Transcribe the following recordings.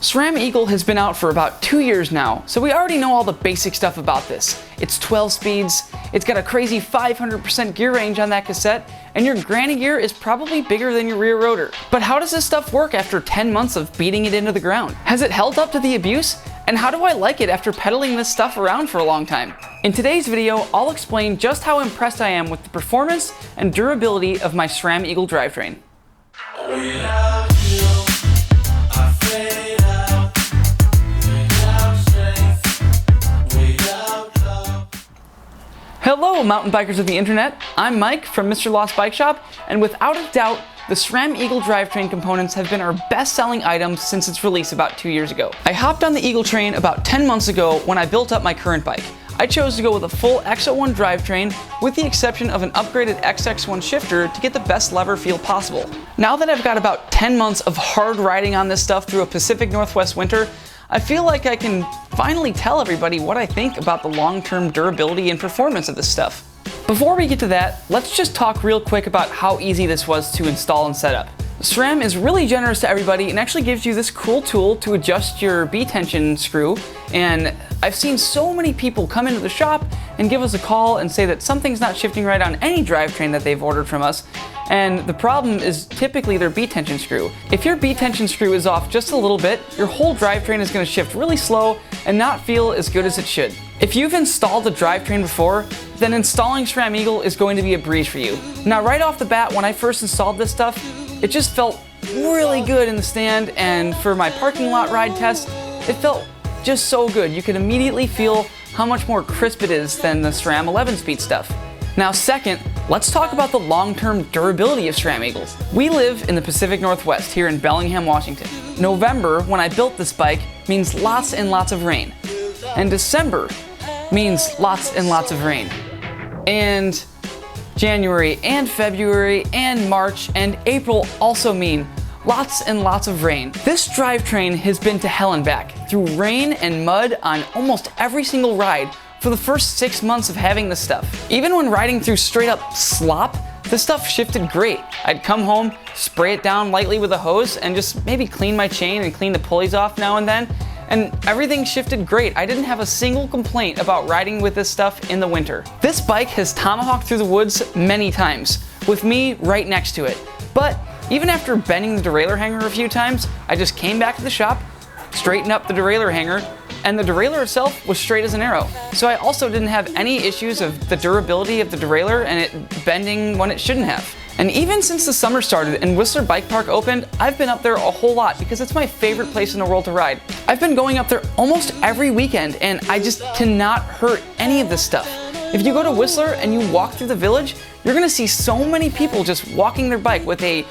SRAM Eagle has been out for about 2 years now, so we already know all the basic stuff about this. It's 12 speeds, it's got a crazy 500% gear range on that cassette, and your granny gear is probably bigger than your rear rotor. But how does this stuff work after 10 months of beating it into the ground? Has it held up to the abuse? And how do I like it after pedaling this stuff around for a long time? In today's video, I'll explain just how impressed I am with the performance and durability of my SRAM Eagle drivetrain. Hello mountain bikers of the internet, I'm Mike from Mr. Lost Bike Shop, and without a doubt, the SRAM Eagle drivetrain components have been our best-selling items since its release about 2 years ago. I hopped on the Eagle train about 10 months ago when I built up my current bike. I chose to go with a full X01 drivetrain with the exception of an upgraded XX1 shifter to get the best lever feel possible. Now that I've got about 10 months of hard riding on this stuff through a Pacific Northwest winter, I feel like I can finally tell everybody what I think about the long-term durability and performance of this stuff. Before we get to that, let's just talk real quick about how easy this was to install and set up. SRAM is really generous to everybody and actually gives you this cool tool to adjust your B-tension screw, and I've seen so many people come into the shop and give us a call and say that something's not shifting right on any drivetrain that they've ordered from us, and the problem is typically their B-tension screw. If your B-tension screw is off just a little bit, your whole drivetrain is going to shift really slow and not feel as good as it should. If you've installed a drivetrain before, then installing SRAM Eagle is going to be a breeze for you. Now right off the bat, when I first installed this stuff, it just felt really good in the stand, and for my parking lot ride test, it felt just so good. You could immediately feel how much more crisp it is than the SRAM 11-speed stuff. Now second, let's talk about the long-term durability of SRAM Eagles. We live in the Pacific Northwest here in Bellingham, Washington. November, when I built this bike, means lots and lots of rain. And December means lots and lots of rain. And January and February and March and April also mean lots and lots of rain. This drivetrain has been to hell and back through rain and mud on almost every single ride for the first 6 months of having this stuff. Even when riding through straight up slop, this stuff shifted great. I'd come home, spray it down lightly with a hose, and just maybe clean my chain and clean the pulleys off now and then, and everything shifted great. I didn't have a single complaint about riding with this stuff in the winter. This bike has tomahawked through the woods many times, with me right next to it. But even after bending the derailleur hanger a few times, I just came back to the shop, straightened up the derailleur hanger, and the derailleur itself was straight as an arrow. So I also didn't have any issues of the durability of the derailleur and it bending when it shouldn't have. And even since the summer started and Whistler Bike Park opened, I've been up there a whole lot because it's my favorite place in the world to ride. I've been going up there almost every weekend and I just cannot hurt any of this stuff. If you go to Whistler and you walk through the village, you're gonna see so many people just walking their bike with a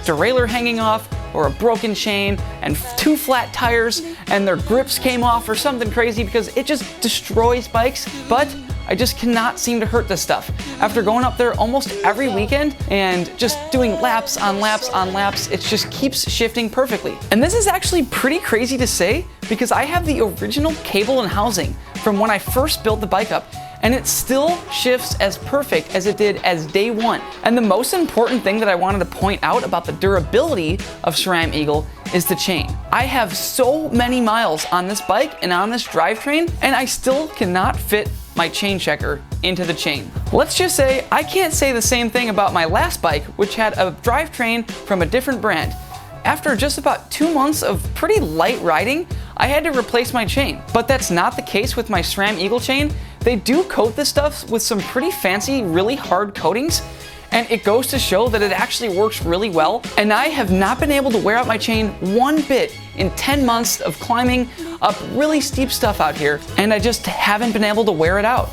derailleur hanging off or a broken chain and 2 flat tires and their grips came off or something crazy because it just destroys bikes. But I just cannot seem to hurt this stuff. After going up there almost every weekend and just doing laps on laps on laps, it just keeps shifting perfectly. And this is actually pretty crazy to say because I have the original cable and housing from when I first built the bike up, and it still shifts as perfect as it did as day one. And the most important thing that I wanted to point out about the durability of SRAM Eagle is the chain. I have so many miles on this bike and on this drivetrain, and I still cannot fit my chain checker into the chain. Let's just say I can't say the same thing about my last bike, which had a drivetrain from a different brand. After just about 2 months of pretty light riding, I had to replace my chain. But that's not the case with my SRAM Eagle chain. They do coat this stuff with some pretty fancy, really hard coatings, and it goes to show that it actually works really well. And I have not been able to wear out my chain one bit in 10 months of climbing up really steep stuff out here, and I just haven't been able to wear it out.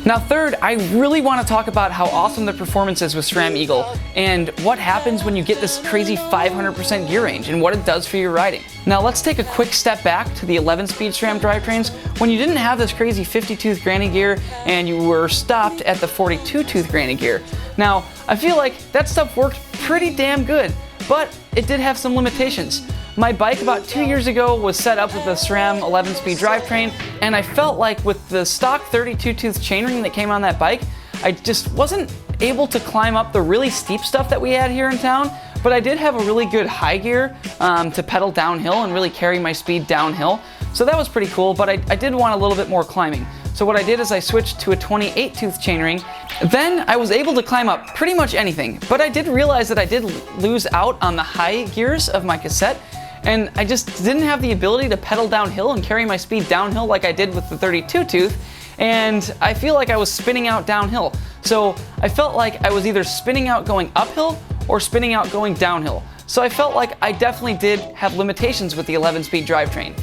Now third, I really want to talk about how awesome the performance is with SRAM Eagle and what happens when you get this crazy 500% gear range and what it does for your riding. Now let's take a quick step back to the 11-speed SRAM drivetrains when you didn't have this crazy 50-tooth granny gear and you were stopped at the 42-tooth granny gear. Now, I feel like that stuff worked pretty damn good, but it did have some limitations. My bike about 2 years ago was set up with a SRAM 11-speed drivetrain, and I felt like with the stock 32-tooth chainring that came on that bike, I just wasn't able to climb up the really steep stuff that we had here in town but I did have a really good high gear to pedal downhill and really carry my speed downhill. So that was pretty cool, but I did want a little bit more climbing. So what I did is I switched to a 28 tooth chainring. Then I was able to climb up pretty much anything, but I did realize that I did lose out on the high gears of my cassette, and I just didn't have the ability to pedal downhill and carry my speed downhill like I did with the 32 tooth, and I feel like I was spinning out downhill. So I felt like I was either spinning out going uphill or spinning out going downhill. So I felt like I definitely did have limitations with the 11-speed drivetrain.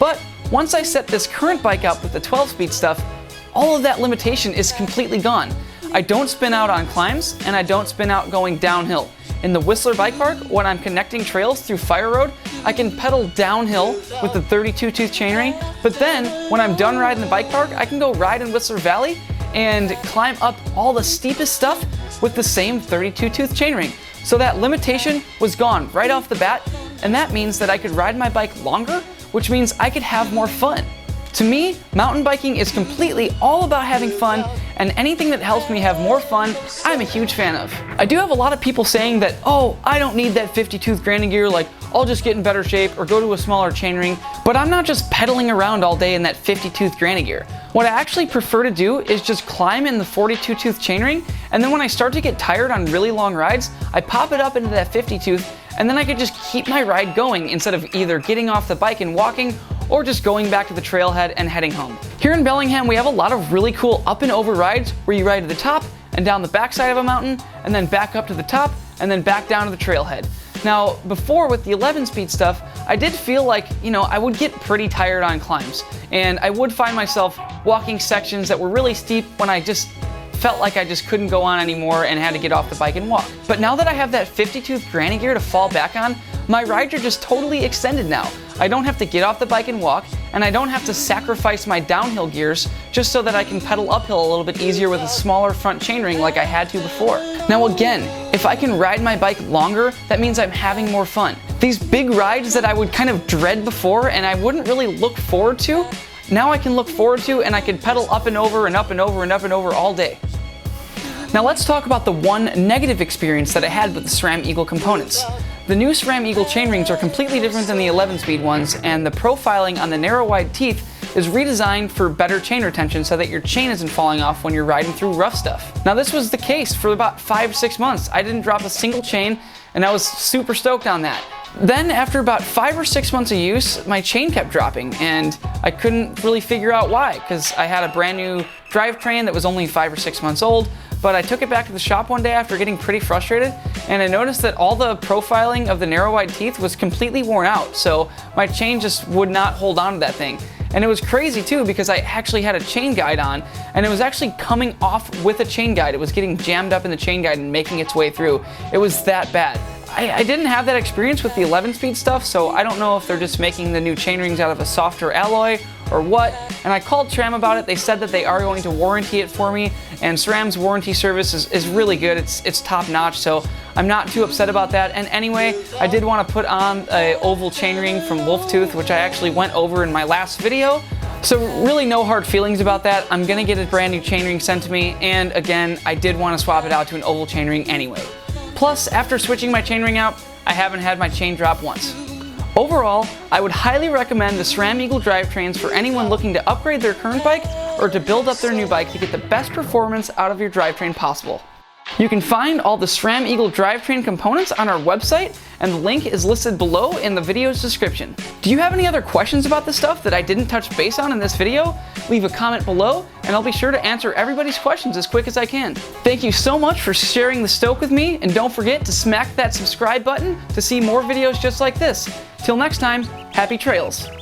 But once I set this current bike up with the 12-speed stuff, all of that limitation is completely gone. I don't spin out on climbs, and I don't spin out going downhill. In the Whistler Bike Park, when I'm connecting trails through Fire Road, I can pedal downhill with the 32 tooth chainring, but then when I'm done riding the bike park, I can go ride in Whistler Valley and climb up all the steepest stuff with the same 32 tooth chainring. So that limitation was gone right off the bat, and that means that I could ride my bike longer, which means I could have more fun. To me, mountain biking is completely all about having fun, and anything that helps me have more fun, I'm a huge fan of. I do have a lot of people saying that, oh, I don't need that 50 tooth grinding gear, like I'll just get in better shape or go to a smaller chainring, but I'm not just pedaling around all day in that 50 tooth grinding gear. What I actually prefer to do is just climb in the 42 tooth chainring, and then when I start to get tired on really long rides, I pop it up into that 50 tooth, and then I could just keep my ride going instead of either getting off the bike and walking or just going back to the trailhead and heading home. Here in Bellingham, we have a lot of really cool up and over rides where you ride to the top and down the backside of a mountain and then back up to the top and then back down to the trailhead. Now, before with the 11-speed stuff, I did feel like, I would get pretty tired on climbs, and I would find myself walking sections that were really steep when I just felt like I just couldn't go on anymore and had to get off the bike and walk. But now that I have that 50 tooth grinding gear to fall back on, my rides are just totally extended now. I don't have to get off the bike and walk, and I don't have to sacrifice my downhill gears just so that I can pedal uphill a little bit easier with a smaller front chainring like I had to before. Now again, if I can ride my bike longer, that means I'm having more fun. These big rides that I would kind of dread before and I wouldn't really look forward to, now I can look forward to, and I can pedal up and over and up and over and up and over all day. Now let's talk about the one negative experience that I had with the SRAM Eagle components. The new SRAM Eagle chainrings are completely different than the 11-speed ones, and the profiling on the narrow wide teeth is redesigned for better chain retention so that your chain isn't falling off when you're riding through rough stuff. Now this was the case for about 5-6 months. I didn't drop a single chain, and I was super stoked on that. Then after about 5 or 6 months of use, my chain kept dropping, and I couldn't really figure out why, because I had a brand new drivetrain that was only 5 or 6 months old. But I took it back to the shop one day after getting pretty frustrated, and I noticed that all the profiling of the narrow wide teeth was completely worn out, so my chain just would not hold on to that thing. And it was crazy too, because I actually had a chain guide on, and it was actually coming off with a chain guide. It was getting jammed up in the chain guide and making its way through. It was that bad. I didn't have that experience with the 11-speed stuff, so I don't know if they're just making the new chainrings out of a softer alloy or what, and I called SRAM about it. They said that they are going to warranty it for me, and SRAM's warranty service is really good. It's top notch, so I'm not too upset about that. And anyway, I did want to put on an oval chainring from Wolftooth, which I actually went over in my last video. So really no hard feelings about that. I'm gonna get a brand new chainring sent to me, and again, I did want to swap it out to an oval chainring anyway. Plus, after switching my chainring out, I haven't had my chain drop once. Overall, I would highly recommend the SRAM Eagle Drivetrains for anyone looking to upgrade their current bike or to build up their new bike to get the best performance out of your drivetrain possible. You can find all the SRAM Eagle Drivetrain components on our website, and the link is listed below in the video's description. Do you have any other questions about this stuff that I didn't touch base on in this video? Leave a comment below, and I'll be sure to answer everybody's questions as quick as I can. Thank you so much for sharing the stoke with me, and don't forget to smack that subscribe button to see more videos just like this. Till next time, happy trails!